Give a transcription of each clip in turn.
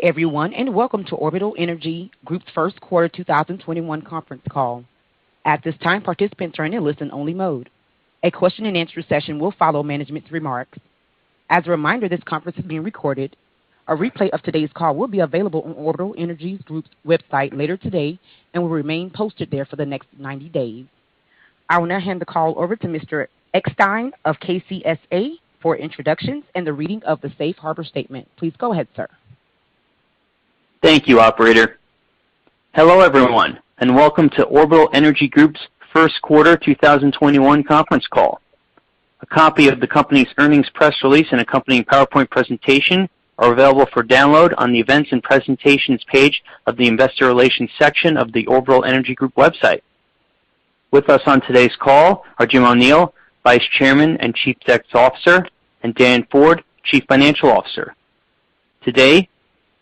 Everyone, and welcome to Orbital Energy Group's first quarter 2021 conference call. At this time, participants are in a listen-only mode. A question-and-answer session will follow management's remarks. As a reminder, this conference is being recorded. A replay of today's call will be available on Orbital Energy Group's website later today and will remain posted there for the next 90 days. I will now hand the call over to Mr. Eckstein of KCSA for introductions and the reading of the Safe Harbor Statement. Please go ahead, sir. Thank you, operator. Hello, everyone, and welcome to Orbital Energy Group's first quarter 2021 conference call. A copy of the company's earnings press release and accompanying PowerPoint presentation are available for download on the Events and Presentations page of the Investor Relations section of the Orbital Energy Group website. With us on today's call are Jim O'Neill, Vice Chairman and Chief Executive Officer, and Dan Ford, Chief Financial Officer. Today,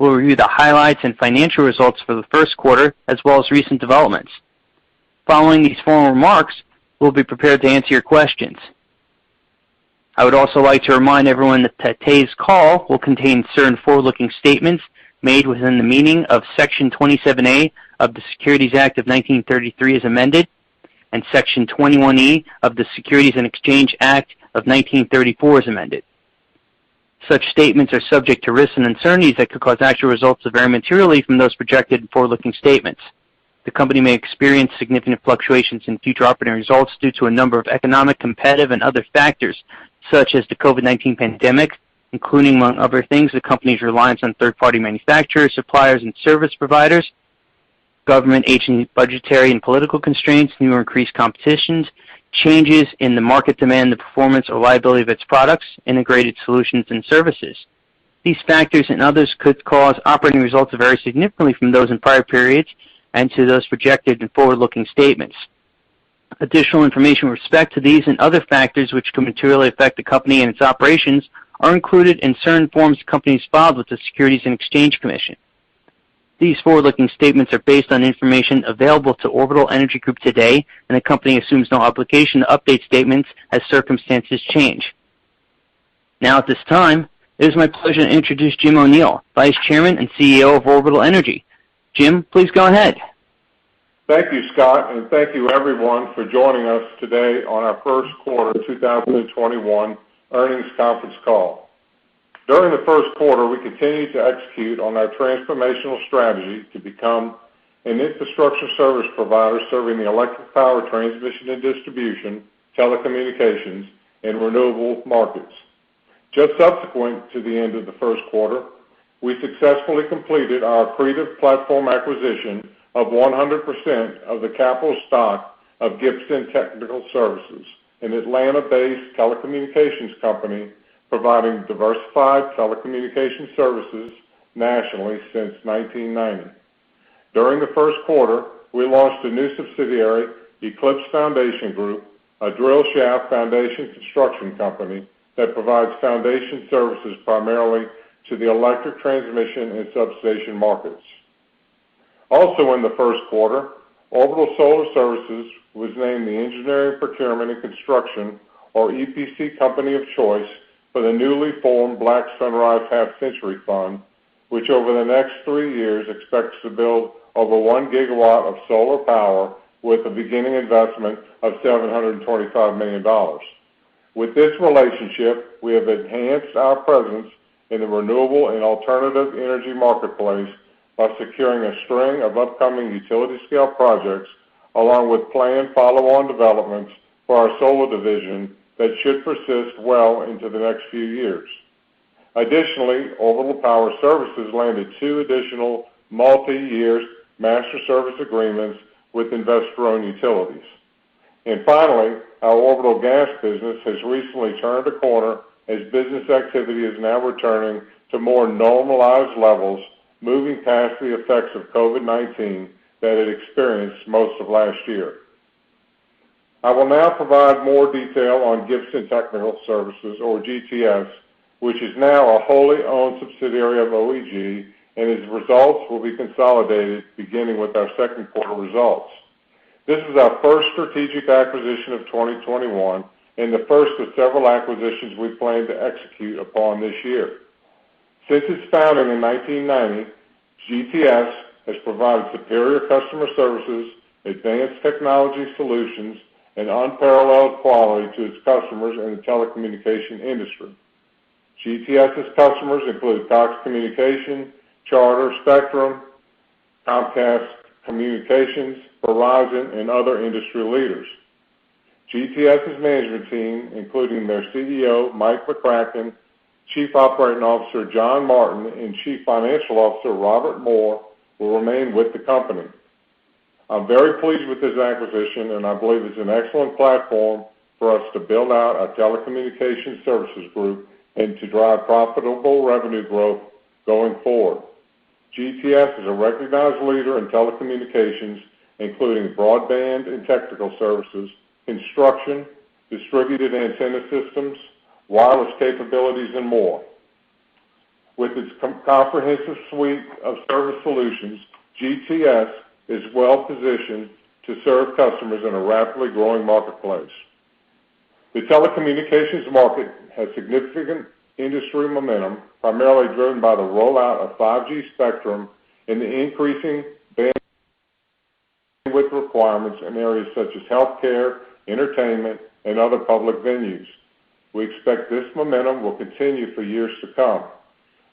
we'll review the highlights and financial results for the first quarter, as well as recent developments. Following these formal remarks, we'll be prepared to answer your questions. I would also like to remind everyone that today's call will contain certain forward-looking statements made within the meaning of Section 27A of the Securities Act of 1933 as amended, and Section 21E of the Securities and Exchange Act of 1934 as amended. Such statements are subject to risks and uncertainties that could cause actual results to vary materially from those projected in forward-looking statements. The company may experience significant fluctuations in future operating results due to a number of economic, competitive, and other factors, such as the COVID-19 pandemic, including, among other things, the company's reliance on third-party manufacturers, suppliers, and service providers, government agency budgetary and political constraints, new or increased competitions, changes in the market demand, the performance or liability of its products, integrated solutions, and services. These factors and others could cause operating results to vary significantly from those in prior periods and to those projected in forward-looking statements. Additional information with respect to these and other factors which could materially affect the company and its operations are included in certain forms the company has filed with the Securities and Exchange Commission. These forward-looking statements are based on information available to Orbital Energy Group today, and the company assumes no obligation to update statements as circumstances change. Now, at this time, it is my pleasure to introduce Jim O'Neill, Vice Chairman and CEO of Orbital Energy. Jim, please go ahead. Thank you, Scott, and thank you, everyone, for joining us today on our first quarter 2021 earnings conference call. During the first quarter, we continued to execute on our transformational strategy to become an infrastructure service provider serving the electric power transmission and distribution, telecommunications, and renewable markets. Just subsequent to the end of the first quarter, we successfully completed our accretive platform acquisition of 100% of the capital stock of Gibson Technical Services, an Atlanta-based telecommunications company providing diversified telecommunications services nationally since 1990. During the first quarter, we launched a new subsidiary, Eclipse Foundation Group, a drill shaft foundation construction company that provides foundation services primarily to the electric transmission and substation markets. Also in the first quarter, Orbital Solar Services was named the Engineering, Procurement, and Construction, or EPC company of choice for the newly formed Black Sunrise Half-Century Fund, which over the next 3 years expects to build over 1 gigawatt of solar power with a beginning investment of $725 million. With this relationship, we have enhanced our presence in the renewable and alternative energy marketplace by securing a string of upcoming utility-scale projects along with planned follow-on developments for our solar division that should persist well into the next few years. Additionally, Orbital Power Services landed 2 additional multi-year master service agreements with investor-owned utilities. And finally, our Orbital Gas business has recently turned a corner as business activity is now returning to more normalized levels, moving past the effects of COVID-19 that it experienced most of last year. I will now provide more detail on Gibson Technical Services, or GTS, which is now a wholly owned subsidiary of OEG, and its results will be consolidated beginning with our second quarter results. This is our first strategic acquisition of 2021 and the first of several acquisitions we plan to execute upon this year. Since its founding in 1990, GTS has provided superior customer services, advanced technology solutions, and unparalleled quality to its customers in the telecommunication industry. GTS's customers include Cox Communications, Charter, Spectrum, Comcast Communications, Verizon, and other industry leaders. GTS's management team, including their CEO, Mike McCracken, Chief Operating Officer John Martin, and Chief Financial Officer Robert Moore, will remain with the company. I'm very pleased with this acquisition, and I believe it's an excellent platform for us to build out our telecommunications services group and to drive profitable revenue growth going forward. GTS is a recognized leader in telecommunications, including broadband and technical services, construction, distributed antenna systems, wireless capabilities, and more. With its comprehensive suite of service solutions, GTS is well positioned to serve customers in a rapidly growing marketplace. The telecommunications market has significant industry momentum, primarily driven by the rollout of 5G spectrum and the increasing bandwidth requirements in areas such as healthcare, entertainment, and other public venues. We expect this momentum will continue for years to come.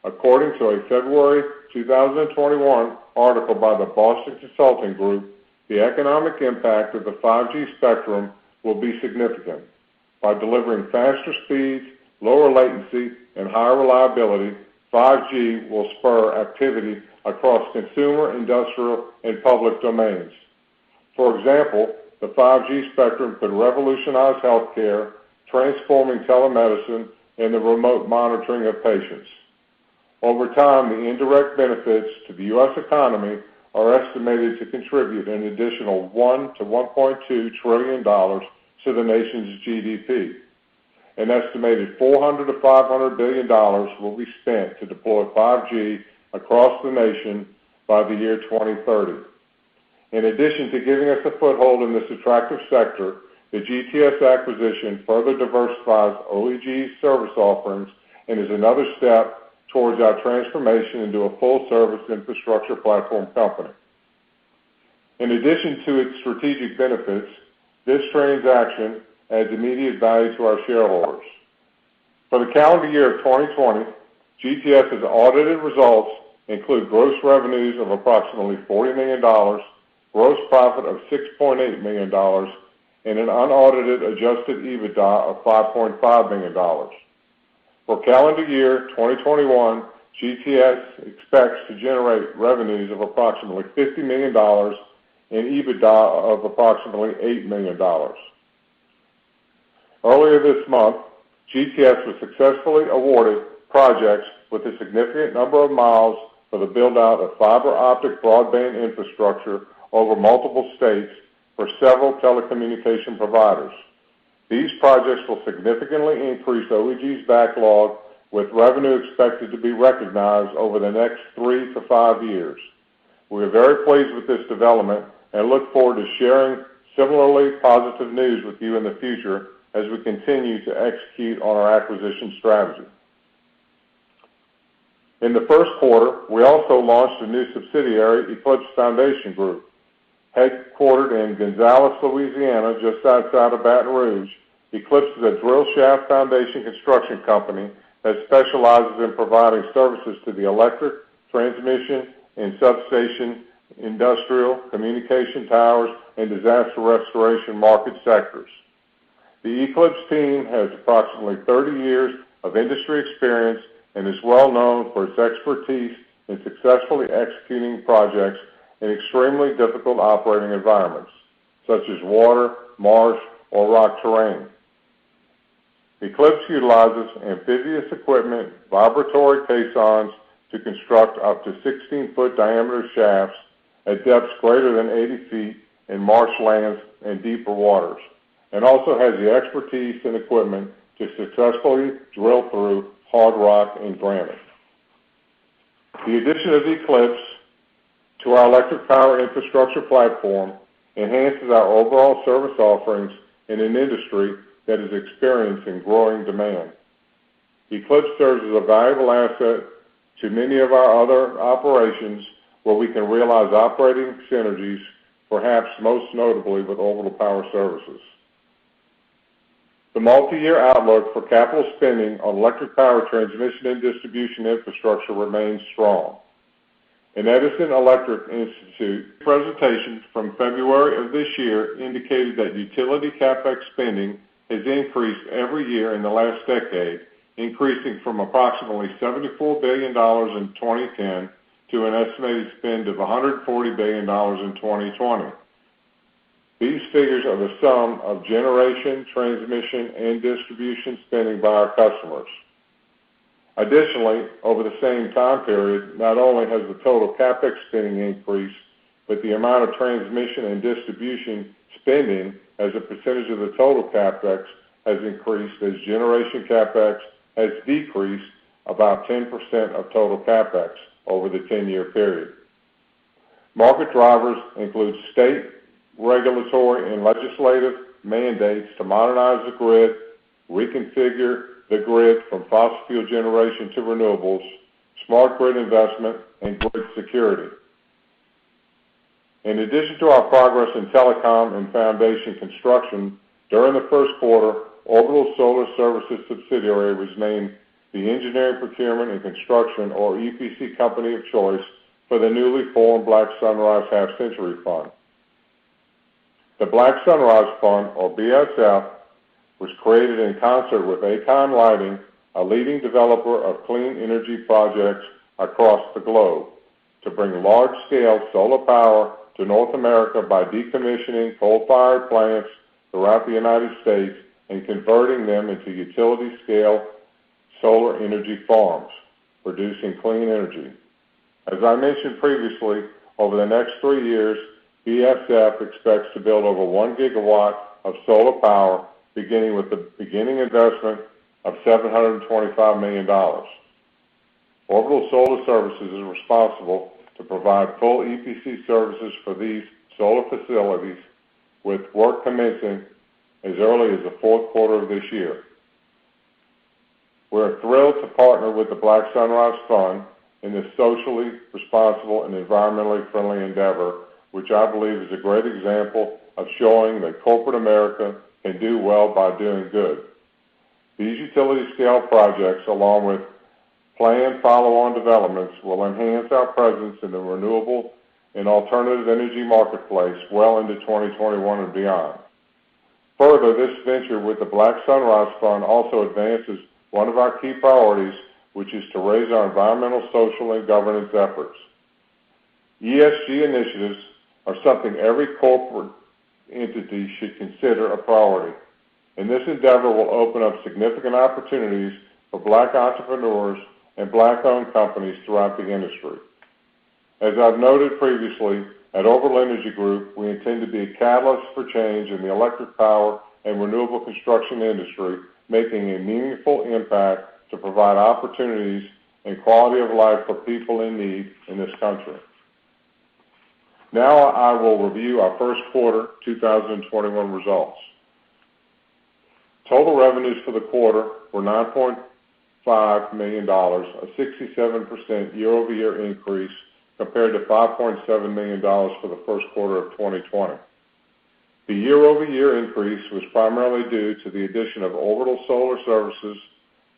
According to a February 2021 article by the Boston Consulting Group, the economic impact of the 5G spectrum will be significant. By delivering faster speeds, lower latency, and higher reliability, 5G will spur activity across consumer, industrial, and public domains. For example, the 5G spectrum could revolutionize healthcare, transforming telemedicine and the remote monitoring of patients. Over time, the indirect benefits to the U.S. economy are estimated to contribute an additional $1 to $1.2 trillion to the nation's GDP. An estimated $400 to $500 billion will be spent to deploy 5G across the nation by the year 2030. In addition to giving us a foothold in this attractive sector, the GTS acquisition further diversifies OEG's service offerings and is another step towards our transformation into a full-service infrastructure platform company. In addition to its strategic benefits, this transaction adds immediate value to our shareholders. For the calendar year of 2020, GTS's audited results include gross revenues of approximately $40 million, gross profit of $6.8 million, and an unaudited adjusted EBITDA of $5.5 million. For calendar year 2021, GTS expects to generate revenues of approximately $50 million and EBITDA of approximately $8 million. Earlier this month, GTS was successfully awarded projects with a significant number of miles for the build-out of fiber optic broadband infrastructure over multiple states for several telecommunication providers. These projects will significantly increase OEG's backlog, with revenue expected to be recognized over the next 3 to 5 years. We are very pleased with this development and look forward to sharing similarly positive news with you in the future as we continue to execute on our acquisition strategy. In the first quarter, we also launched a new subsidiary, Eclipse Foundation Group. Headquartered in Gonzales, Louisiana, just outside of Baton Rouge, Eclipse is a drill shaft foundation construction company that specializes in providing services to the electric, transmission, and substation, industrial, communication towers, and disaster restoration market sectors. The Eclipse team has approximately 30 years of industry experience and is well known for its expertise in successfully executing projects in extremely difficult operating environments, such as water, marsh, or rock terrain. Eclipse utilizes amphibious equipment, vibratory caissons to construct up to 16-foot diameter shafts at depths greater than 80 feet in marshlands and deeper waters, and also has the expertise and equipment to successfully drill through hard rock and granite. The addition of Eclipse to our electric power infrastructure platform enhances our overall service offerings in an industry that is experiencing growing demand. Eclipse serves as a valuable asset to many of our other operations where we can realize operating synergies, perhaps most notably with Orbital Power Services. The multi-year outlook for capital spending on electric power transmission and distribution infrastructure remains strong. An Edison Electric Institute presentation from February of this year indicated that utility CapEx spending has increased every year in the last decade, increasing from approximately $74 billion in 2010 to an estimated spend of $140 billion in 2020. These figures are the sum of generation, transmission, and distribution spending by our customers. Additionally, over the same time period, not only has the total CapEx spending increased, but the amount of transmission and distribution spending as a percentage of the total CapEx has increased as generation CapEx has decreased about 10% of total CapEx over the 10-year period. Market drivers include state, regulatory, and legislative mandates to modernize the grid, reconfigure the grid from fossil fuel generation to renewables, smart grid investment, and grid security. In addition to our progress in telecom and foundation construction, during the first quarter, Orbital Solar Services subsidiary was named the Engineering, Procurement, and Construction, or EPC company of choice for the newly formed Black Sunrise Half-Century Fund. The Black Sunrise Fund, or BSF, was created in concert with Acon Lighting, a leading developer of clean energy projects across the globe, to bring large-scale solar power to North America by decommissioning coal-fired plants throughout the United States and converting them into utility-scale solar energy farms, producing clean energy. As I mentioned previously, over the next 3 years, BSF expects to build over 1 gigawatt of solar power, beginning with the beginning investment of $725 million. Orbital Solar Services is responsible to provide full EPC services for these solar facilities, with work commencing as early as the fourth quarter of this year. We're thrilled to partner with the Black Sunrise Fund in this socially responsible and environmentally friendly endeavor, which I believe is a great example of showing that corporate America can do well by doing good. These utility-scale projects, along with planned follow-on developments, will enhance our presence in the renewable and alternative energy marketplace well into 2021 and beyond. Further, this venture with the Black Sunrise Fund also advances one of our key priorities, which is to raise our environmental, social, and governance efforts. ESG initiatives are something every corporate entity should consider a priority, and this endeavor will open up significant opportunities for Black entrepreneurs and Black-owned companies throughout the industry. As I've noted previously, at Orbital Energy Group, we intend to be a catalyst for change in the electric power and renewable construction industry, making a meaningful impact to provide opportunities and quality of life for people in need in this country. Now I will review our first quarter 2021 results. Total revenues for the quarter were $9.5 million, a 67% year-over-year increase compared to $5.7 million for the first quarter of 2020. The year-over-year increase was primarily due to the addition of Orbital Solar Services,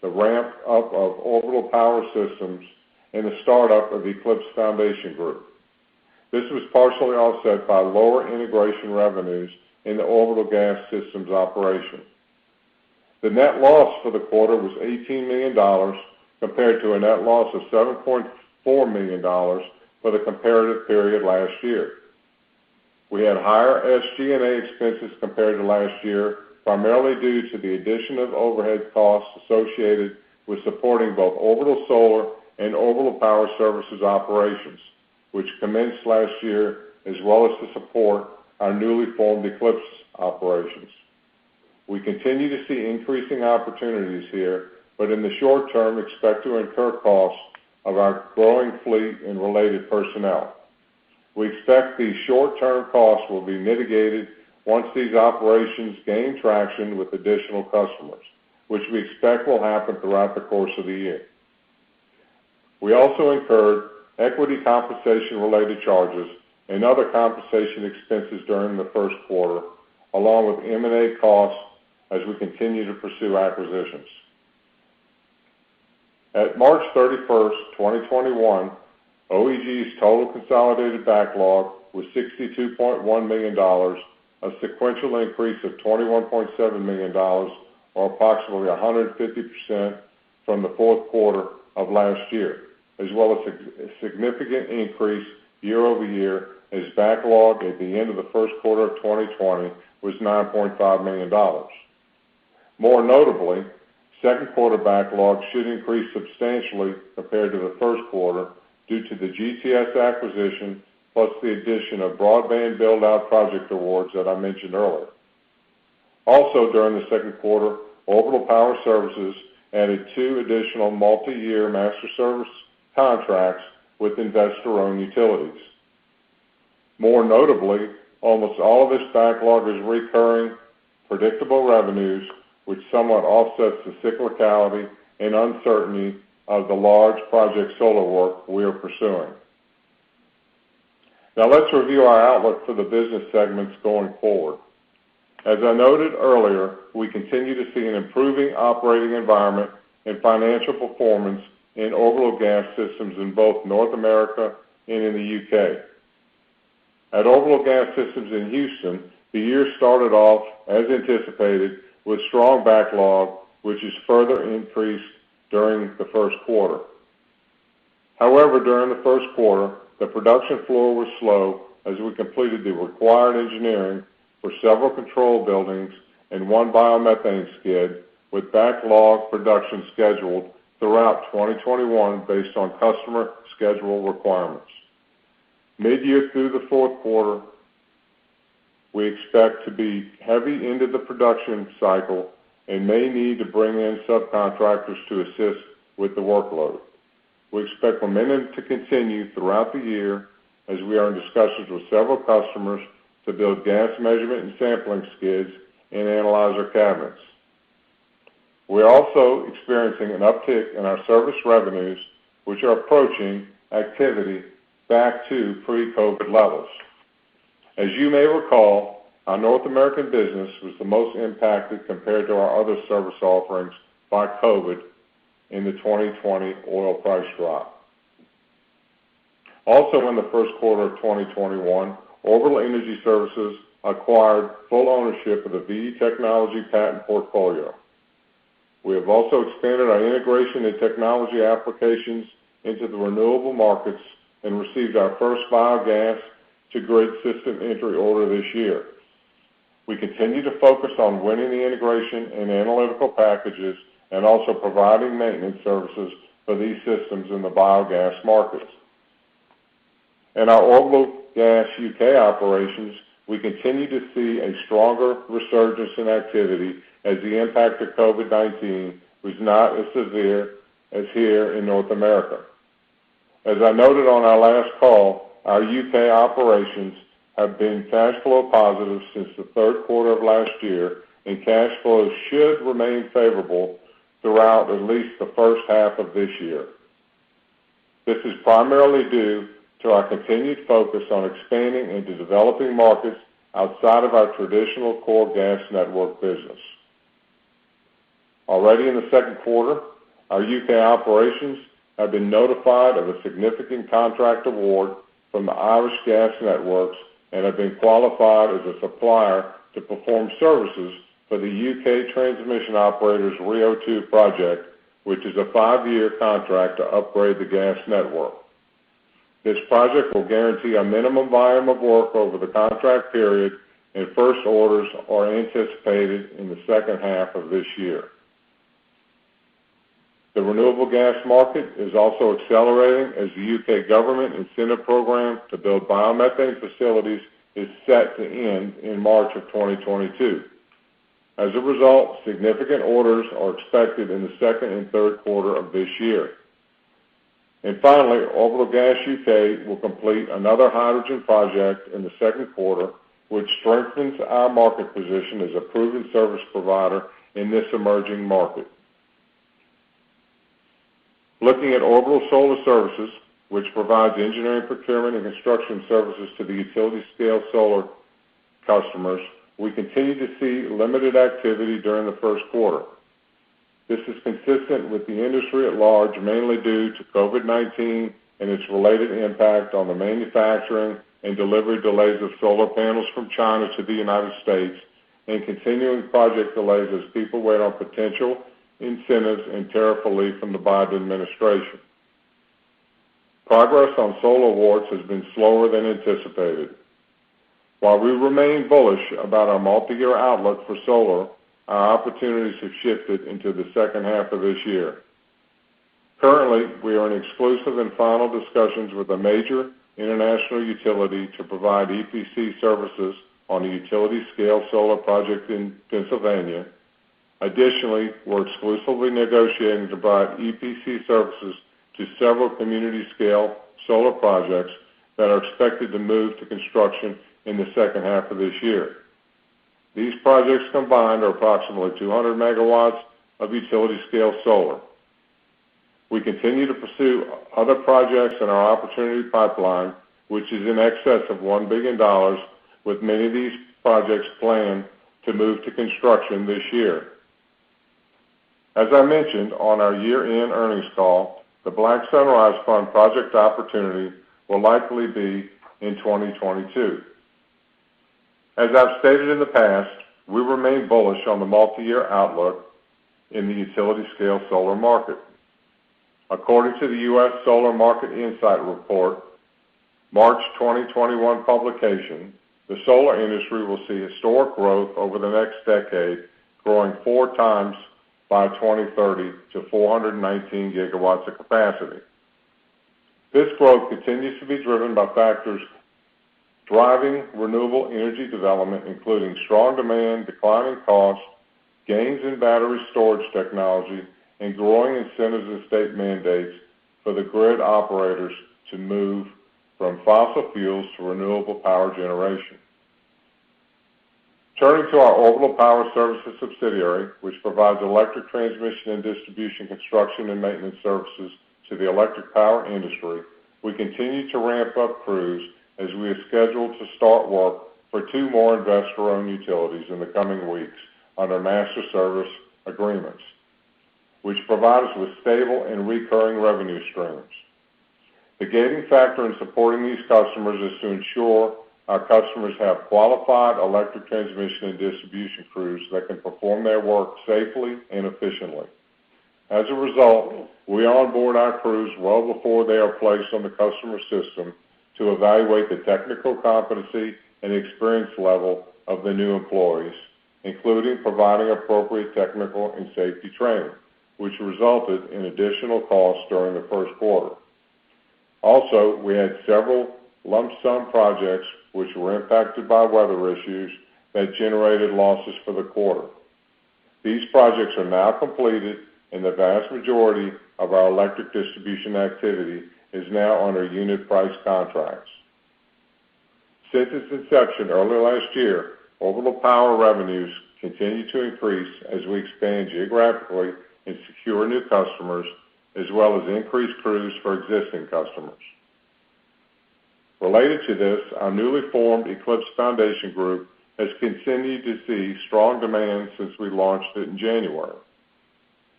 the ramp up of Orbital Power Systems, and the startup of Eclipse Foundation Group. This was partially offset by lower integration revenues in the Orbital Gas Systems operation. The net loss for the quarter was $18 million compared to a net loss of $7.4 million for the comparative period last year. We had higher SG&A expenses compared to last year, primarily due to the addition of overhead costs associated with supporting both Orbital Solar and Orbital Power Services operations, which commenced last year, as well as to support our newly formed Eclipse operations. We continue to see increasing opportunities here, but in the short term expect to incur costs of our growing fleet and related personnel. We expect these short-term costs will be mitigated once these operations gain traction with additional customers, which we expect will happen throughout the course of the year. We also incurred equity compensation-related charges and other compensation expenses during the first quarter, along with M&A costs as we continue to pursue acquisitions. At March 31st, 2021, OEG's total consolidated backlog was $62.1 million, a sequential increase of $21.7 million, or approximately 150% from the fourth quarter of last year, as well as a significant increase year over year, as backlog at the end of the first quarter of 2020 was $9.5 million. More notably, second quarter backlog should increase substantially compared to the first quarter due to the GTS acquisition, plus the addition of broadband build-out project awards that I mentioned earlier. Also during the second quarter, Orbital Power Services added 2 additional multi-year master service contracts with investor-owned utilities. More notably, almost all of this backlog is recurring, predictable revenues, which somewhat offsets the cyclicality and uncertainty of the large project solar work we are pursuing. Now let's review our outlook for the business segments going forward. As I noted earlier, we continue to see an improving operating environment and financial performance in Orbital Gas Systems in both North America and in the UK. At Orbital Gas Systems in Houston, the year started off as anticipated with strong backlog, which is further increased during the first quarter. However, during the first quarter, the production floor was slow as we completed the required engineering for several control buildings and 1 biomethane skid, with backlog production scheduled throughout 2021 based on customer schedule requirements. Mid-year through the fourth quarter, we expect to be heavy into the production cycle and may need to bring in subcontractors to assist with the workload. We expect momentum to continue throughout the year as we are in discussions with several customers to build gas measurement and sampling skids and analyzer cabinets. We are also experiencing an uptick in our service revenues, which are approaching activity back to pre-COVID levels. As you may recall, our North American business was the most impacted compared to our other service offerings by COVID in the 2020 oil price drop. Also in the first quarter of 2021, Orbital Energy Services acquired full ownership of the VE Technology patent portfolio. We have also expanded our integration and technology applications into the renewable markets and received our first biogas to grid system entry order this year. We continue to focus on winning the integration and analytical packages and also providing maintenance services for these systems in the biogas markets. In our Orbital Gas UK operations, we continue to see a stronger resurgence in activity as the impact of COVID-19 was not as severe as here in North America. As I noted on our last call, our UK operations have been cash flow positive since the third quarter of last year, and cash flows should remain favorable throughout at least the first half of this year. This is primarily due to our continued focus on expanding into developing markets outside of our traditional core gas network business. Already in the second quarter, our UK operations have been notified of a significant contract award from the Irish gas networks and have been qualified as a supplier to perform services for the UK transmission operator's Rio 2 project, which is a 5-year contract to upgrade the gas network. This project will guarantee a minimum volume of work over the contract period, and first orders are anticipated in the second half of this year. The renewable gas market is also accelerating as the UK government incentive program to build biomethane facilities is set to end in March of 2022. As a result, significant orders are expected in the second and third quarter of this year. And finally, Orbital Gas UK will complete another hydrogen project in the second quarter, which strengthens our market position as a proven service provider in this emerging market. Looking at Orbital Solar Services, which provides engineering, procurement, and construction services to the utility-scale solar customers, we continue to see limited activity during the first quarter. This is consistent with the industry at large, mainly due to COVID-19 and its related impact on the manufacturing and delivery delays of solar panels from China to the United States and continuing project delays as people wait on potential incentives and tariff relief from the Biden administration. Progress on solar awards has been slower than anticipated. While we remain bullish about our multi-year outlook for solar, our opportunities have shifted into the second half of this year. Currently, we are in exclusive and final discussions with a major international utility to provide EPC services on a utility-scale solar project in Pennsylvania. Additionally, we're exclusively negotiating to provide EPC services to several community-scale solar projects that are expected to move to construction in the second half of this year. These projects combined are approximately 200 megawatts of utility-scale solar. We continue to pursue other projects in our opportunity pipeline, which is in excess of $1 billion, with many of these projects planned to move to construction this year. As I mentioned on our year-end earnings call, the Black Sunrise Fund project opportunity will likely be in 2022. As I've stated in the past, we remain bullish on the multi-year outlook in the utility-scale solar market. According to the U.S. Solar Market Insight Report, March 2021 publication, the solar industry will see historic growth over the next decade, growing 4 times by 2030 to 419 gigawatts of capacity. This growth continues to be driven by factors driving renewable energy development, including strong demand, declining costs, gains in battery storage technology, and growing incentives and state mandates for the grid operators to move from fossil fuels to renewable power generation. Turning to our Orbital Power Services subsidiary, which provides electric transmission and distribution construction and maintenance services to the electric power industry, we continue to ramp up crews as we are scheduled to start work for 2 more investor-owned utilities in the coming weeks under master service agreements, which provide us with stable and recurring revenue streams. The gating factor in supporting these customers is to ensure our customers have qualified electric transmission and distribution crews that can perform their work safely and efficiently. As a result, we onboard our crews well before they are placed on the customer system to evaluate the technical competency and experience level of the new employees, including providing appropriate technical and safety training, which resulted in additional costs during the first quarter. Also, we had several lump sum projects which were impacted by weather issues that generated losses for the quarter. These projects are now completed, and the vast majority of our electric distribution activity is now under unit price contracts. Since its inception early last year, Orbital Power revenues continue to increase as we expand geographically and secure new customers, as well as increase crews for existing customers. Related to this, our newly formed Eclipse Foundation Group has continued to see strong demand since we launched it in January.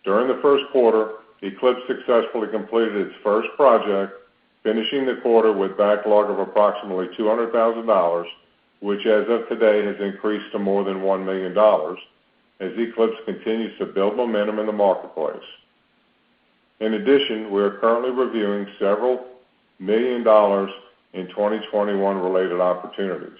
During the first quarter, Eclipse successfully completed its first project, finishing the quarter with backlog of approximately $200,000, which as of today has increased to more than $1 million, as Eclipse continues to build momentum in the marketplace. In addition, we are currently reviewing several $1 million in 2021 related opportunities.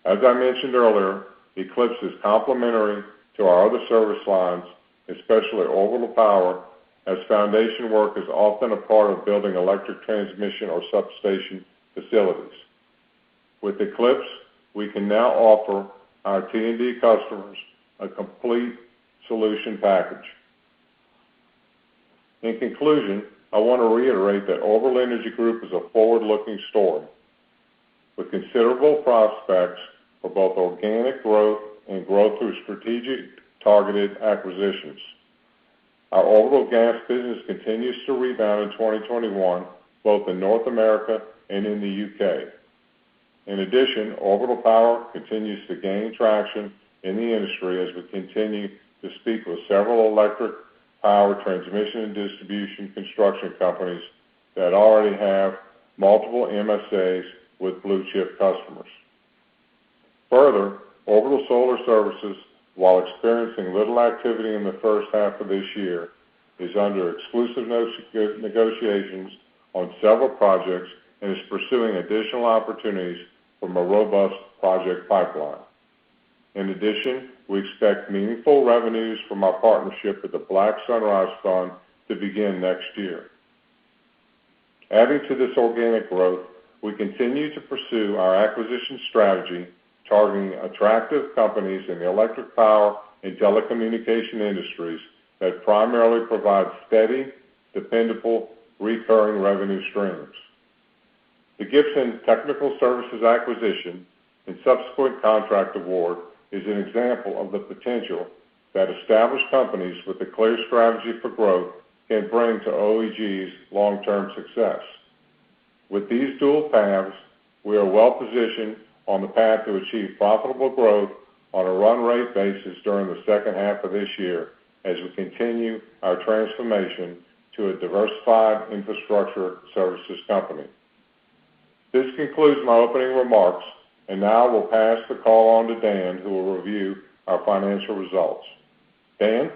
As I mentioned earlier, Eclipse is complementary to our other service lines, especially Orbital Power, as foundation work is often a part of building electric transmission or substation facilities. With Eclipse, we can now offer our T&D customers a complete solution package. In conclusion, I want to reiterate that Orbital Energy Group is a forward-looking story with considerable prospects for both organic growth and growth through strategic targeted acquisitions. Our orbital gas business continues to rebound in 2021, both in North America and in the UK. In addition, orbital power continues to gain traction in the industry as we continue to speak with several electric power transmission and distribution construction companies that already have multiple MSAs with blue-chip customers. Further, Orbital Solar Services, while experiencing little activity in the first half of this year, is under exclusive negotiations on several projects and is pursuing additional opportunities from a robust project pipeline. In addition, we expect meaningful revenues from our partnership with the Black Sunrise Fund to begin next year. Adding to this organic growth, we continue to pursue our acquisition strategy, targeting attractive companies in the electric power and telecommunication industries that primarily provide steady, dependable, recurring revenue streams. The Gibson Technical Services acquisition and subsequent contract award is an example of the potential that established companies with a clear strategy for growth can bring to OEG's long-term success. With these dual paths, we are well positioned on the path to achieve profitable growth on a run rate basis during the second half of this year as we continue our transformation to a diversified infrastructure services company. This concludes my opening remarks, and now we'll pass the call on to Dan, who will review our financial results. Dan?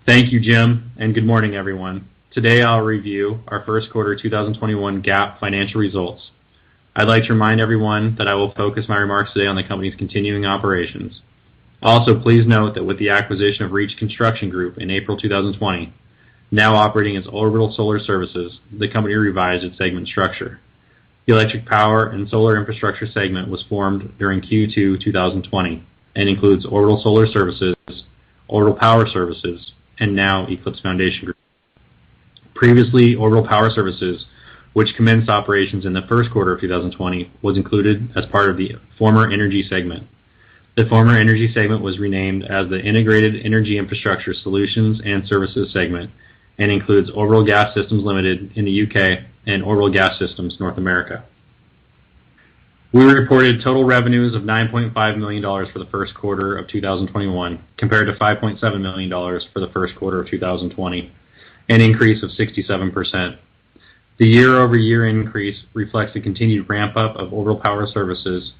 Thank you, Jim, and good morning, everyone. Today I'll review our first quarter 2021 GAAP financial results. I'd like to remind everyone that I will focus my remarks today on the company's continuing operations. Also, please note that with the acquisition of Reach Construction Group in April 2020, now operating as Orbital Solar Services, the company revised its segment structure. The Electric Power and Solar Infrastructure segment was formed during Q2 2020 and includes Orbital Solar Services, Orbital Power Services, and now Eclipse Foundation Group. Previously, Orbital Power Services, which commenced operations in the first quarter of 2020, was included as part of the former Energy segment. The former Energy segment was renamed as the Integrated Energy Infrastructure Solutions and Services segment and includes Orbital Gas Systems Limited in the UK and Orbital Gas Systems North America. We reported total revenues of $9.5 million for the first quarter of 2021 compared to $5.7 million for the first quarter of 2020, an increase of 67%. The year-over-year increase reflects the continued ramp-up of Orbital Power Services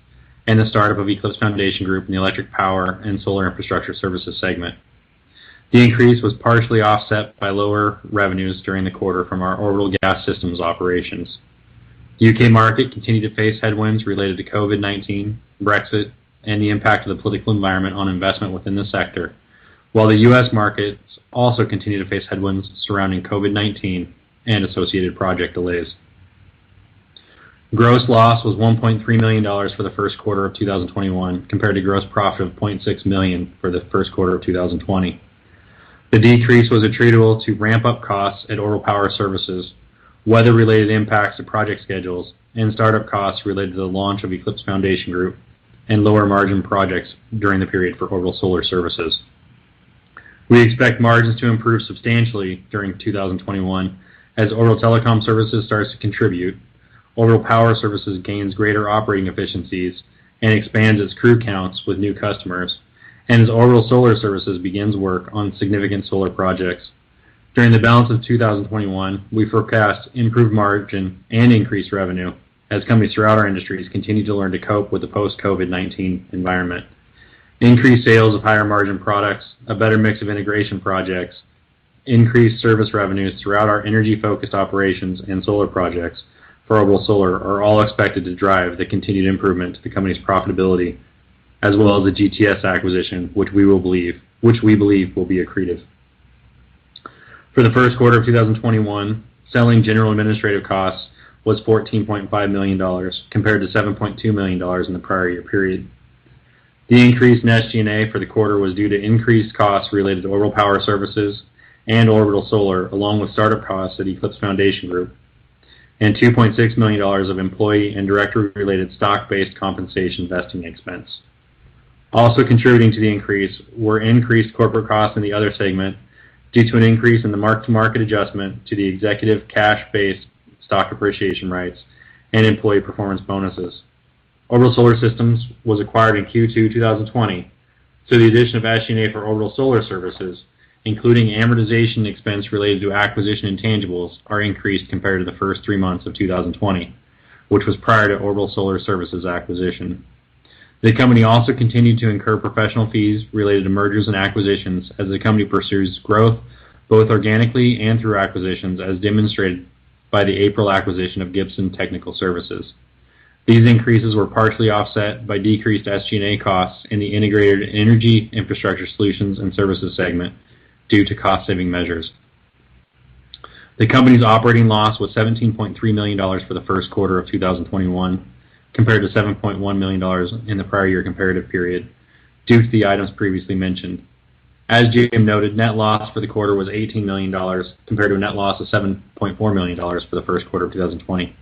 and the startup of Eclipse Foundation Group in the Electric Power and Solar Infrastructure Services segment. The increase was partially offset by lower revenues during the quarter from our Orbital Gas Systems operations. The UK market continued to face headwinds related to COVID-19, Brexit, and the impact of the political environment on investment within the sector, while the US markets also continue to face headwinds surrounding COVID-19 and associated project delays. Gross loss was $1.3 million for the first quarter of 2021 compared to gross profit of $0.6 million for the first quarter of 2020. The decrease was attributable to ramp-up costs at Orbital Power Services, weather-related impacts to project schedules, and startup costs related to the launch of Eclipse Foundation Group, and lower margin projects during the period for Orbital Solar Services. We expect margins to improve substantially during 2021 as Orbital Telecom Services starts to contribute, Orbital Power Services gains greater operating efficiencies and expands its crew counts with new customers, and as Orbital Solar Services begins work on significant solar projects. During the balance of 2021, we forecast improved margin and increased revenue as companies throughout our industries continue to learn to cope with the post-COVID-19 environment. Increased sales of higher margin products, a better mix of integration projects, increased service revenues throughout our energy-focused operations and solar projects for Orbital Solar are all expected to drive the continued improvement to the company's profitability, as well as the GTS acquisition, which we believe will be accretive. For the first quarter of 2021, selling general administrative costs was $14.5 million compared to $7.2 million in the prior year period. The increase in SG&A for the quarter was due to increased costs related to Orbital Power Services and Orbital Solar, along with startup costs at Eclipse Foundation Group, and $2.6 million of employee and director-related stock-based compensation vesting expense. Also contributing to the increase were increased corporate costs in the other segment due to an increase in the mark-to-market adjustment to the executive cash-based stock appreciation rights and employee performance bonuses. Orbital Solar Systems was acquired in Q2 2020, so the addition of SG&A for Orbital Solar Services, including amortization expense related to acquisition intangibles, are increased compared to the first 3 months of 2020, which was prior to Orbital Solar Services acquisition. The company also continued to incur professional fees related to mergers and acquisitions as the company pursues growth both organically and through acquisitions, as demonstrated by the April acquisition of Gibson Technical Services. These increases were partially offset by decreased SG&A costs in the Integrated Energy Infrastructure Solutions and Services segment due to cost-saving measures. The company's operating loss was $17.3 million for the first quarter of 2021, compared to $7.1 million in the prior year comparative period, due to the items previously mentioned. As Jim noted, net loss for the quarter was $18 million, compared to a net loss of $7.4 million for the first quarter of 2020.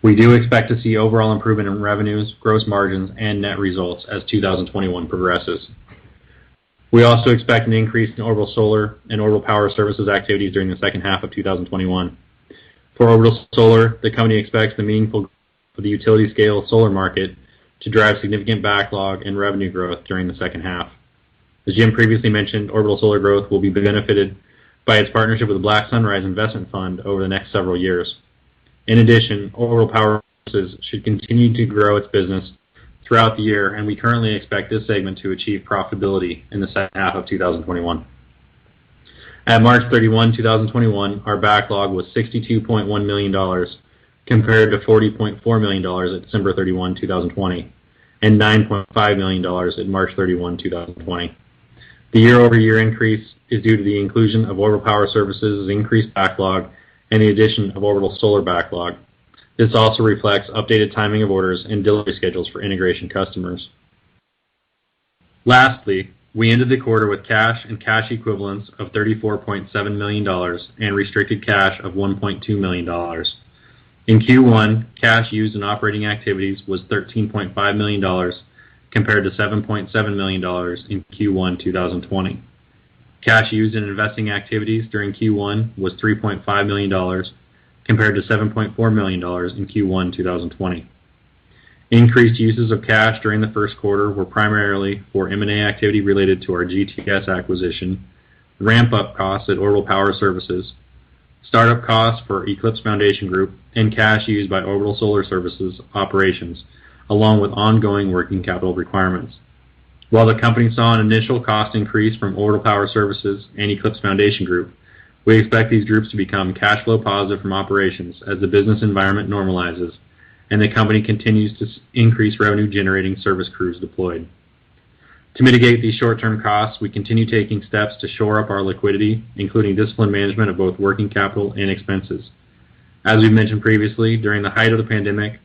We do expect to see overall improvement in revenues, gross margins, and net results as 2021 progresses. We also expect an increase in Orbital Solar and Orbital Power Services activities during the second half of 2021. For Orbital Solar, the company expects the meaningful for the utility-scale solar market to drive significant backlog and revenue growth during the second half. As Jim previously mentioned, Orbital Solar growth will be benefited by its partnership with the Black Sunrise Investment Fund over the next several years. In addition, Orbital Power Services should continue to grow its business throughout the year, and we currently expect this segment to achieve profitability in the second half of 2021. At March 31, 2021, our backlog was $62.1 million, compared to $40.4 million at December 31, 2020, and $9.5 million at March 31, 2020. The year-over-year increase is due to the inclusion of Orbital Power Services' increased backlog and the addition of Orbital Solar backlog. This also reflects updated timing of orders and delivery schedules for integration customers. Lastly, we ended the quarter with cash and cash equivalents of $34.7 million and restricted cash of $1.2 million. In Q1, cash used in operating activities was $13.5 million, compared to $7.7 million in Q1 2020. Cash used in investing activities during Q1 was $3.5 million, compared to $7.4 million in Q1 2020. Increased uses of cash during the first quarter were primarily for M&A activity related to our GTS acquisition, ramp-up costs at Orbital Power Services, startup costs for Eclipse Foundation Group, and cash used by Orbital Solar Services operations, along with ongoing working capital requirements. While the company saw an initial cost increase from Orbital Power Services and Eclipse Foundation Group, we expect these groups to become cash flow positive from operations as the business environment normalizes and the company continues to increase revenue-generating service crews deployed. To mitigate these short-term costs, we continue taking steps to shore up our liquidity, including disciplined management of both working capital and expenses. As we mentioned previously, during the height of the pandemic,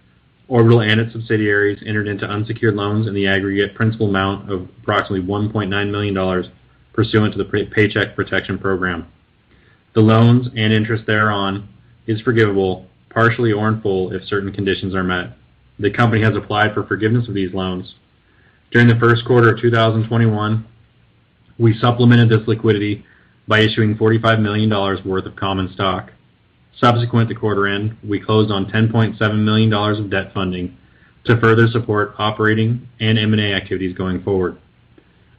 Orbital and its subsidiaries entered into unsecured loans in the aggregate principal amount of approximately $1.9 million pursuant to the Paycheck Protection Program. The loans and interest thereon is forgivable, partially or in full, if certain conditions are met. The company has applied for forgiveness of these loans. During the first quarter of 2021, we supplemented this liquidity by issuing $45 million worth of common stock. Subsequent to quarter end, we closed on $10.7 million of debt funding to further support operating and M&A activities going forward.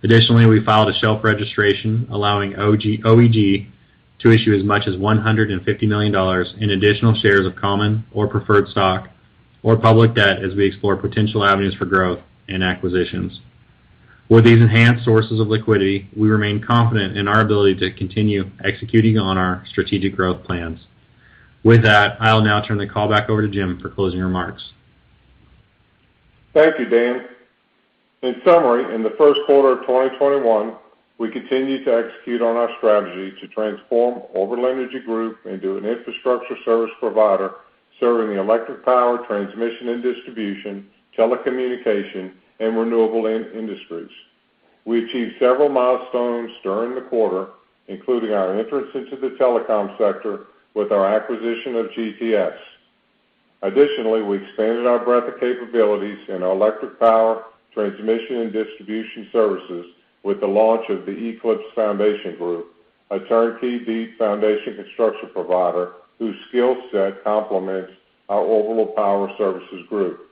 Additionally, we filed a shelf registration allowing OEG to issue as much as $150 million in additional shares of common or preferred stock or public debt as we explore potential avenues for growth and acquisitions. With these enhanced sources of liquidity, we remain confident in our ability to continue executing on our strategic growth plans. With that, I'll now turn the call back over to Jim for closing remarks. Thank you, Dan. In summary, in the first quarter of 2021, we continue to execute on our strategy to transform Orbital Energy Group into an infrastructure service provider serving the electric power, transmission and distribution, telecommunication, and renewable industries. We achieved several milestones during the quarter, including our entrance into the telecom sector with our acquisition of GTS. Additionally, we expanded our breadth of capabilities in our electric power, transmission and distribution services with the launch of the Eclipse Foundation Group, a turnkey deep foundation construction provider whose skill set complements our Orbital Power Services Group.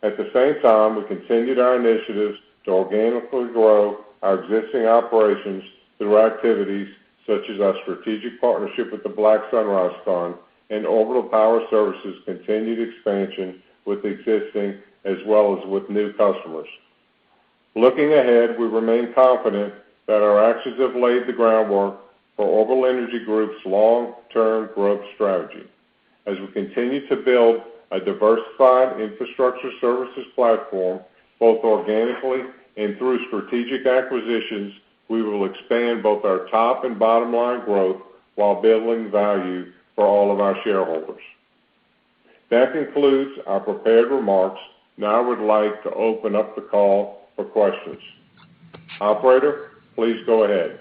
At the same time, we continued our initiatives to organically grow our existing operations through activities such as our strategic partnership with the Black Sunrise Fund and Orbital Power Services' continued expansion with existing as well as with new customers. Looking ahead, we remain confident that our actions have laid the groundwork for Orbital Energy Group's long-term growth strategy. As we continue to build a diversified infrastructure services platform, both organically and through strategic acquisitions, we will expand both our top and bottom line growth while building value for all of our shareholders. That concludes our prepared remarks. Now I would like to open up the call for questions. Operator, please go ahead.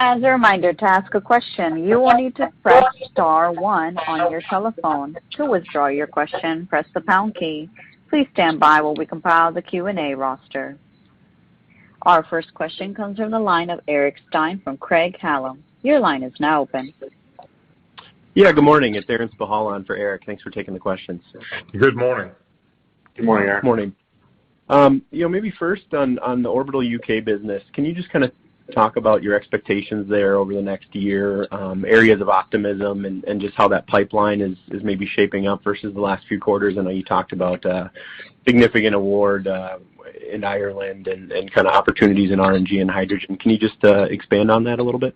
As a reminder, to ask a question, you will need to press star 1 on your telephone. To withdraw your question, press the pound key. Please stand by while we compile the Q&A roster. Our first question comes from the line of Eric Stein from Craig-Hallum. Your line is now open. Yeah, good morning. It's Aaron Spahal on for Eric. Thanks for taking the questions. Good morning. Good morning, Eric. Morning. Maybe first on the Orbital UK business, can you just kind of talk about your expectations there over the next year, areas of optimism, and just how that pipeline is maybe shaping up versus the last few quarters? I know you talked about significant award in Ireland and kind of opportunities in RNG and hydrogen. Can you just expand on that a little bit?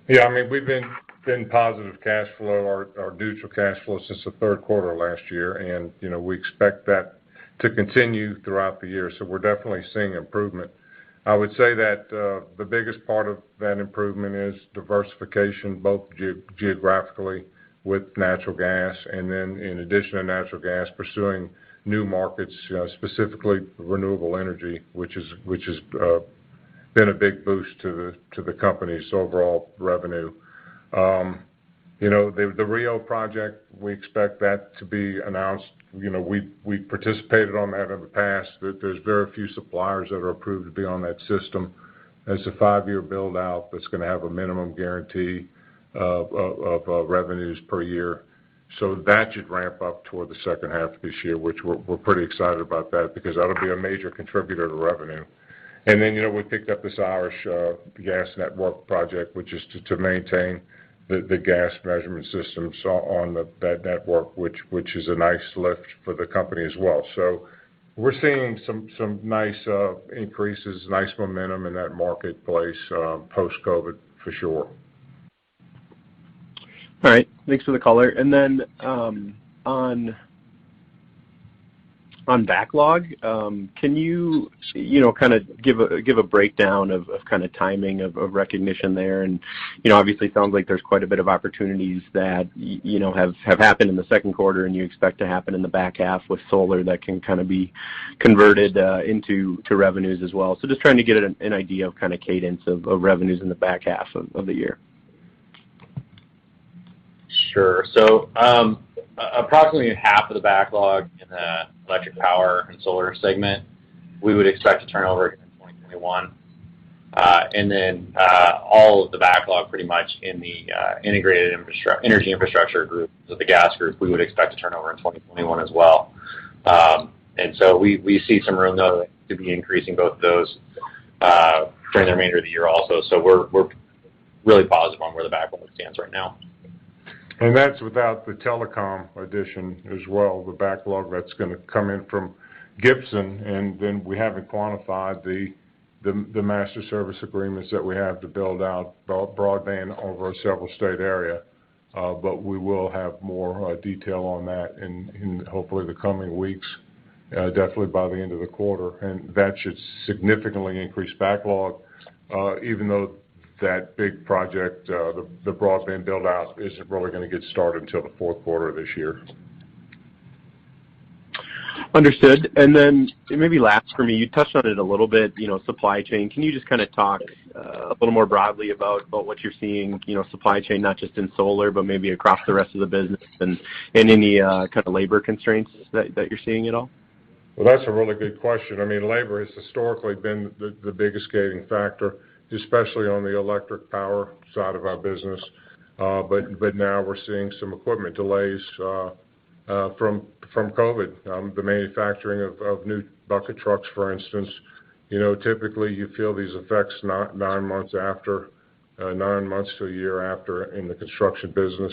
Yeah, we've been positive cash flow or neutral cash flow since the third quarter last year, and we expect that to continue throughout the year. So we're definitely seeing improvement. I would say that the biggest part of that improvement is diversification, both geographically with natural gas, and then in addition to natural gas, pursuing new markets, specifically renewable energy, which has been a big boost to the company's overall revenue. The Rio project, we expect that to be announced. We participated on that in the past. There's very few suppliers that are approved to be on that system. It's a 5-year build out that's going to have a minimum guarantee of revenues per year. So that should ramp up toward the second half of this year, which we're pretty excited about that because that'll be a major contributor to revenue. And then, we picked up this Irish gas network project, which is to maintain the gas measurement systems on that network, which is a nice lift for the company as well. So we're seeing some nice increases, nice momentum in that marketplace post-COVID for sure. All right, thanks for the color. And then on backlog, can you kind of give a breakdown of kind of timing of recognition there? And obviously it sounds like there's quite a bit of opportunities that have happened in the second quarter and you expect to happen in the back half with solar that can kind of be converted into revenues as well. So just trying to get an idea of kind of cadence of revenues in the back half of the year. Sure. So approximately half of the backlog in the electric power and solar segment we would expect to turn over in 2021. And then all of the backlog pretty much in the integrated energy infrastructure group, so the gas group, we would expect to turn over in 2021 as well. And so we see some room, though, to be increasing both of those during the remainder of the year also. So we're really positive on where the backlog stands right now. And that's without the telecom addition as well, the backlog that's going to come in from Gibson, and then we haven't quantified the master service agreements that we have to build out broadband over a several state area. But we will have more detail on that in hopefully the coming weeks, definitely by the end of the quarter. And that should significantly increase backlog, even though that big project, the broadband build out, isn't really going to get started until the fourth quarter of this year. Understood. And then maybe last for me, you touched on it a little bit, supply chain. Can you just kind of talk a little more broadly about what you're seeing, supply chain, not just in solar, but maybe across the rest of the business, and any kind of labor constraints that you're seeing at all? Well, that's a really good question. I mean, labor has historically been the biggest gating factor, especially on the electric power side of our business. But now we're seeing some equipment delays from COVID. The manufacturing of new bucket trucks, for instance, typically you feel these effects 9 months after, 9 months to a year after in the construction business.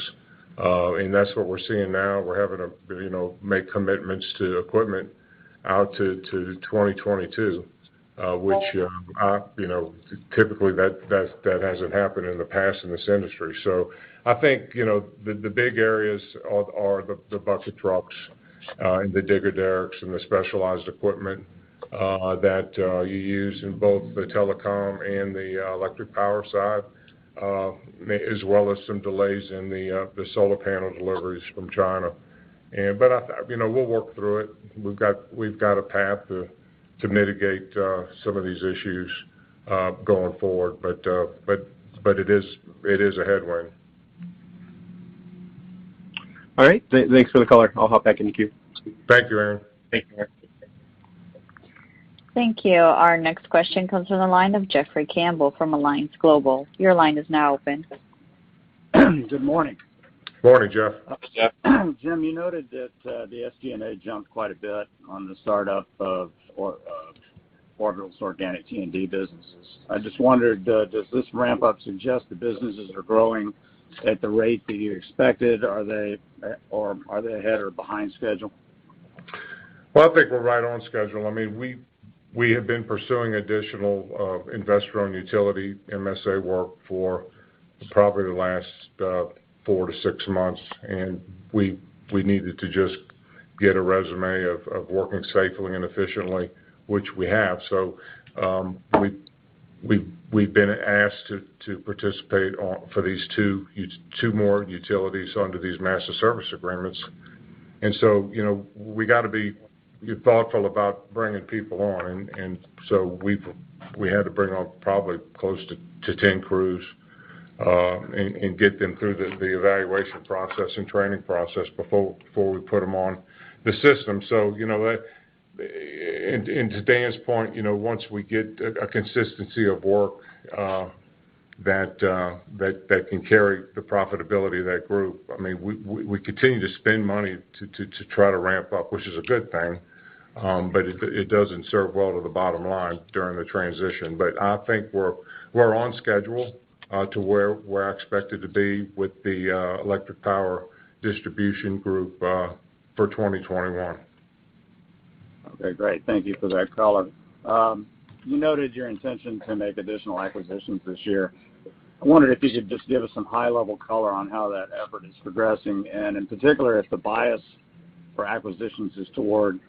And that's what we're seeing now. We're having to, make commitments to equipment out to 2022, which, typically that hasn't happened in the past in this industry. So I think, the big areas are the bucket trucks and the digger derricks and the specialized equipment that you use in both the telecom and the electric power side, as well as some delays in the solar panel deliveries from China. But we'll work through it. We've got a path to mitigate some of these issues going forward. But it is a headwind. All right. Thanks for the color. I'll hop back in the queue. Thank you, Aaron. Thank you, Aaron. Thank you. Our next question comes from the line of Jeffrey Campbell from Alliance Global. Your line is now open. Good morning. Morning, Jeff. Jim, you noted that the SG&A jumped quite a bit on the startup of Orbital's organic T&D businesses. I just wondered, does this ramp up suggest the businesses are growing at the rate that you expected? Are they ahead or behind schedule? Well, I think we're right on schedule. I mean, we have been pursuing additional investor-owned utility MSA work for probably the last 4 to 6 months, and we needed to just get a resume of working safely and efficiently, which we have. So we've been asked to participate for these two more utilities under these master service agreements, and so we got to be thoughtful about bringing people on, and so we had to bring on probably close to 10 crews. And get them through the evaluation process and training process before we put them on the system. So, and to Dan's point, once we get a consistency of work that can carry the profitability of that group, I mean, we continue to spend money to try to ramp up, which is a good thing, but it doesn't serve well to the bottom line during the transition. But I think we're on schedule to where I expected to be with the electric power distribution group for 2021. Okay, great. Thank you for that color. You noted your intention to make additional acquisitions this year. I wondered if you could just give us some high-level color on how that effort is progressing, and in particular, if the bias for acquisitions is toward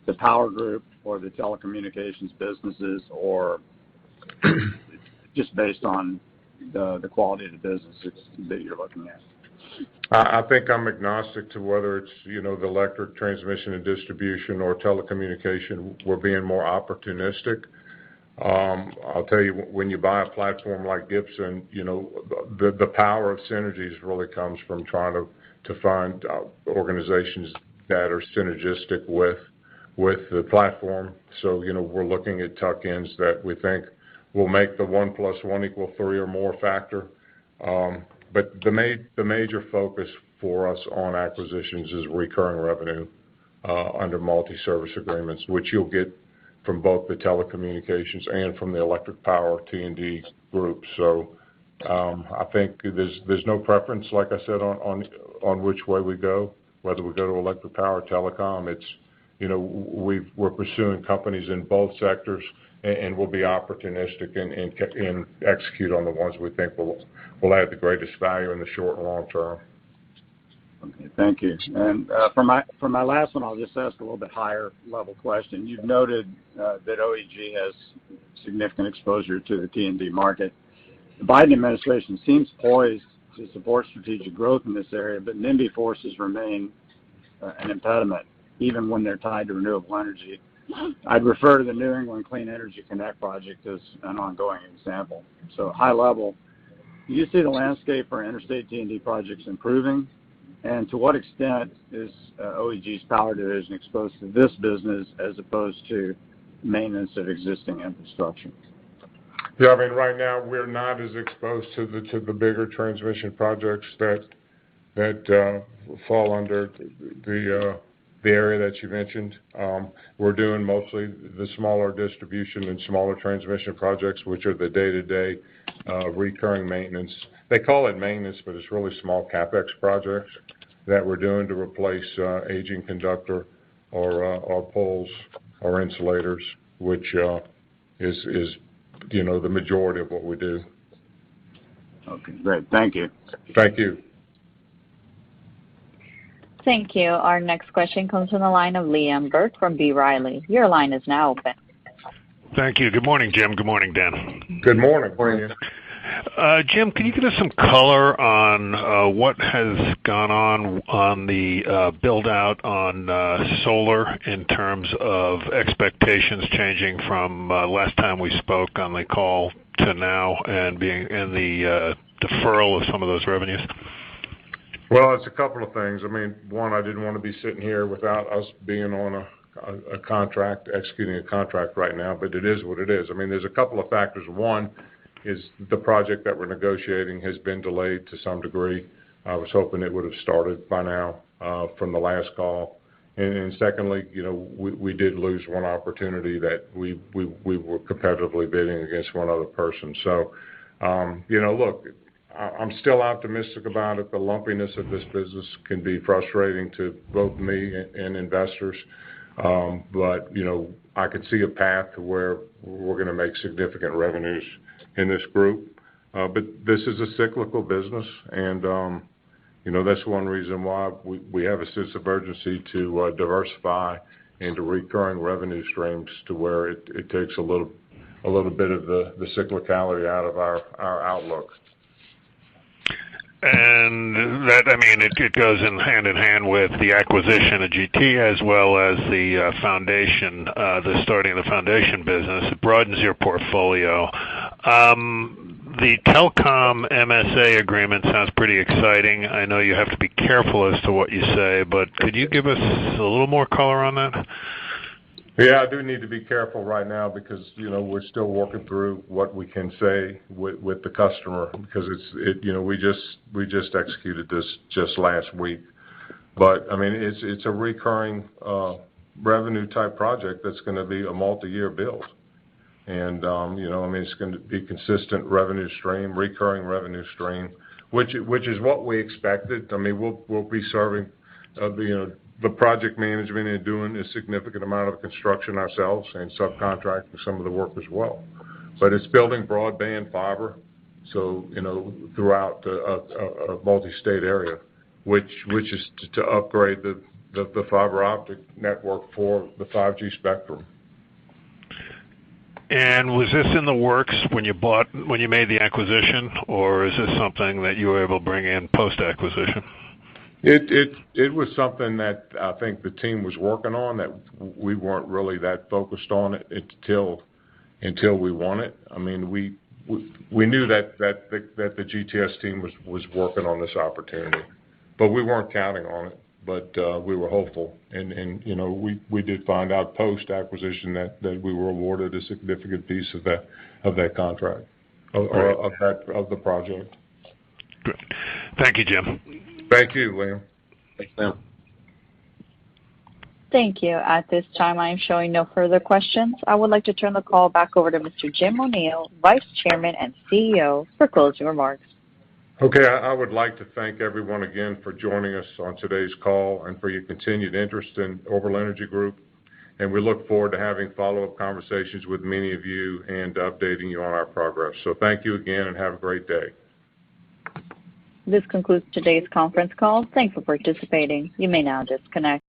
the power group or the telecommunications businesses, or just based on the quality of the businesses that you're looking at. I think I'm agnostic to whether it's the electric transmission and distribution or telecommunication. We're being more opportunistic. I'll tell you, when you buy a platform like Gibson, the power of synergies really comes from trying to find organizations that are synergistic with the platform. So we're looking at tuck-ins that we think will make the 1 + 1 = 3 or more factor. But the major focus for us on acquisitions is recurring revenue under multi-service agreements, which you'll get from both the telecommunications and from the electric power T&D group. So I think there's no preference, like I said, on which way we go, whether we go to electric power or telecom. It's we're pursuing companies in both sectors, and we'll be opportunistic and execute on the ones we think will add the greatest value in the short and long term. Okay, thank you. And for my last one, I'll just ask a little bit higher level question. You've noted that OEG has significant exposure to the T&D market. The Biden administration seems poised to support strategic growth in this area, but NIMBY forces remain an impediment, even when they're tied to renewable energy. I'd refer to the New England Clean Energy Connect project as an ongoing example. So high level, do you see the landscape for interstate T&D projects improving? And to what extent is OEG's power division exposed to this business as opposed to maintenance of existing infrastructure? Yeah, I mean, right now we're not as exposed to the bigger transmission projects that fall under the area that you mentioned. We're doing mostly the smaller distribution and smaller transmission projects, which are the day-to-day recurring maintenance. They call it maintenance, but it's really small capex projects that we're doing to replace aging conductor or poles or insulators, which is the majority of what we do. Okay, great. Thank you. Thank you. Thank you. Our next question comes from the line of Liam Burt from B. Riley. Your line is now open. Thank you. Good morning, Jim. Good morning, Dan. Good morning. Morning. Jim, can you give us some color on what has gone on the build-out on solar in terms of expectations changing from last time we spoke on the call to now and the deferral of some of those revenues? Well, it's a couple of things. I mean, one, I didn't want to be sitting here without us being on a contract, executing a contract right now, but it is what it is. I mean, there's a couple of factors. One is the project that we're negotiating has been delayed to some degree. I was hoping it would have started by now from the last call. And secondly, we did lose one opportunity that we were competitively bidding against one other person. So, look, I'm still optimistic about it. The lumpiness of this business can be frustrating to both me and investors. But, I could see a path to where we're going to make significant revenues in this group. But this is a cyclical business, and, that's one reason why we have a sense of urgency to diversify into recurring revenue streams to where it takes a little bit of the cyclicality out of our outlook. And that, I mean, it goes hand in hand with the acquisition of GT as well as the foundation, the starting of the foundation business. It broadens your portfolio. The telecom MSA agreement sounds pretty exciting. I know you have to be careful as to what you say, but could you give us a little more color on that? Yeah, I do need to be careful right now because, we're still working through what we can say with the customer because we just executed this just last week. But, I mean, it's a recurring revenue type project that's going to be a multi-year build. And, it's going to be consistent revenue stream, recurring revenue stream, which is what we expected. I mean, we'll be serving, the project management and doing a significant amount of construction ourselves and subcontracting some of the work as well. But it's building broadband fiber, so, throughout a multi-state area, which is to upgrade the fiber optic network for the 5G spectrum. And was this in the works when you made the acquisition, or is this something that you were able to bring in post-acquisition? It was something that I think the team was working on that we weren't really that focused on it until we won it. I mean, we knew that the GTS team was working on this opportunity, but we weren't counting on it. But we were hopeful, and we did find out post acquisition that we were awarded a significant piece of that contract of the project. Good. Thank you, Jim. Thank you, Liam. Thanks, Liam. Thank you. At this time, I am showing no further questions. I would like to turn the call back over to Mr. Jim O'Neil, Vice Chairman and CEO, for closing remarks. Okay, I would like to thank everyone again for joining us on today's call and for your continued interest in Orbital Energy Group. And we look forward to having follow-up conversations with many of you and updating you on our progress. So thank you again and have a great day. This concludes today's conference call. Thanks for participating. You may now disconnect.